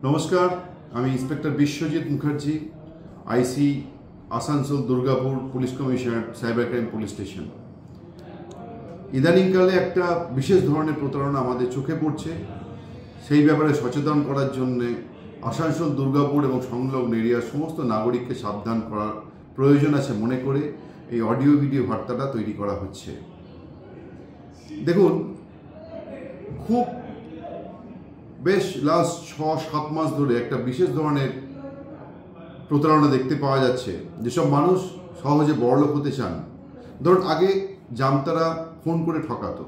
নমস্কার, আমি inspector Biswajit Mukherjee, IC Asansol Durgapur police commissioner cyber crime police station. ইদানিংকালে একটা বিশেষ ধরনের প্রতারণা আমাদের চোখে পড়ছে। সেই ব্যাপারে সচেতন করার জন্যে আসানসোল দুর্গাপুর এবং সংলগ্ন এরিয়ার সমস্ত নাগরিককে সাবধান করার প্রয়োজন আছে মনে করে এই অডিও ভিডিও বার্তাটা তৈরি করা হচ্ছে। দেখুন, খুব বেশ লাস্ট 6-7 মাস ধরে একটা বিশেষ ধরনের প্রতারণা দেখতে পাওয়া যাচ্ছে। যেসব মানুষ সহজে বড়লোক হতে চান, ধরুন আগে জামতারা ফোন করে ঠকাতো,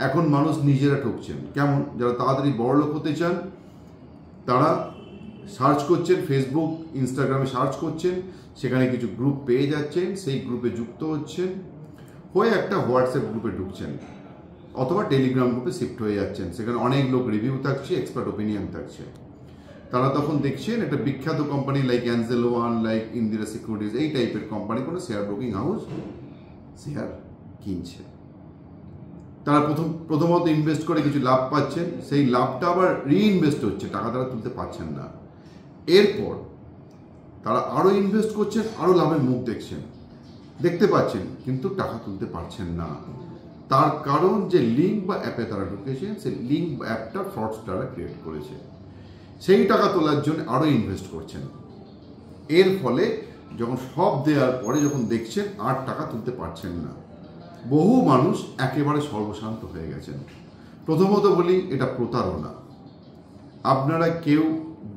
এখন মানুষ নিজেরা ঠকছেন। কেমন? যারা তাড়াতাড়ি বড়লোক হতে চান তারা সার্চ করছেন, ফেসবুক ইনস্টাগ্রামে সার্চ করছেন, সেখানে কিছু গ্রুপ পেয়ে যাচ্ছেন, সেই গ্রুপে যুক্ত হচ্ছেন, হয়ে একটা হোয়াটসঅ্যাপ গ্রুপে ঢুকছেন অথবা টেলিগ্রাম গ্রুপে শিফট হয়ে যাচ্ছেন। সেখানে অনেক লোক রিভিউ থাকছে, এক্সপার্ট ওপিনিয়ন থাকছে। তারা তখন দেখছেন একটা বিখ্যাত company like Angel one, like Indira securities, এই টাইপের কোম্পানি কোনো শেয়ার ব্রোকিং হাউস শেয়ার কিনছে। তারা প্রথমত ইনভেস্ট করে কিছু লাভ পাচ্ছেন, সেই লাভটা আবার রিইনভেস্ট হচ্ছে, টাকা তারা তুলতে পারছেন না। এরপর তারা আরও ইনভেস্ট করছেন, আরও লাভের মুখ দেখতে পাচ্ছেন, কিন্তু টাকা তুলতে পারছেন না। তার কারণ যে লিঙ্ক বা অ্যাপে তারা ঢুকেছেন, সেই লিঙ্ক বা অ্যাপটা ফ্রডস্টাররা ক্রিয়েট করেছে। সেই টাকা তোলার জন্য আরও ইনভেস্ট করছেন। এর ফলে যখন সব দেওয়ার পরে যখন দেখছেন আর টাকা তুলতে পারছেন না, বহু মানুষ একেবারে সর্বশান্ত হয়ে গেছেন। প্রথমত বলি, এটা প্রতারণা। আপনারা কেউ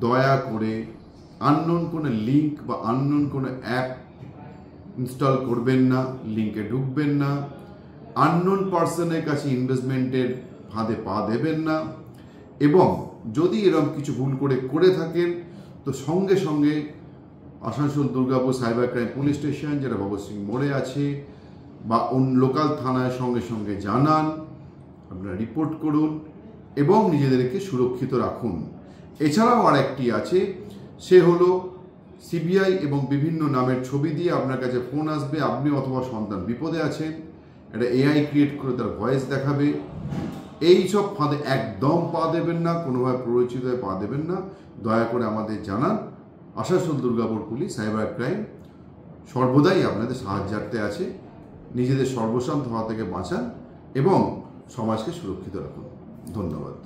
দয়া করে আননোন কোনো লিঙ্ক বা আননোন কোনো অ্যাপ ইনস্টল করবেন না, লিঙ্কে ঢুকবেন না, আননোন পার্সনের কাছে ইনভেস্টমেন্টের ফাঁদে পা দেবেন না, এবং যদি এরকম কিছু ভুল করে থাকেন তো সঙ্গে সঙ্গে Asansol Durgapur cyber crime police station, যেটা ভগৎ সিং মোড়ে আছে, বা লোকাল থানায় সঙ্গে সঙ্গে জানান, আপনারা রিপোর্ট করুন এবং নিজেদেরকে সুরক্ষিত রাখুন। এছাড়াও আরেকটি আছে, সে হলো সিবিআই এবং বিভিন্ন নামের ছবি দিয়ে আপনার কাছে ফোন আসবে, আপনি অথবা সন্তান বিপদে আছেন, একটা এআই ক্রিয়েট করে তার ভয়েস দেখাবে। এই সব ফাঁদে একদম পা দেবেন না, কোনোভাবে প্ররোচিত হয়ে পা দেবেন না। দয়া করে আমাদের জানান। Asansol Durgapur police cyber crime সর্বদাই আপনাদের সাহায্যার্থে আছে। নিজেদের সর্বশান্ত হওয়া থেকে বাঁচান এবং সমাজকে সুরক্ষিত রাখুন। ধন্যবাদ।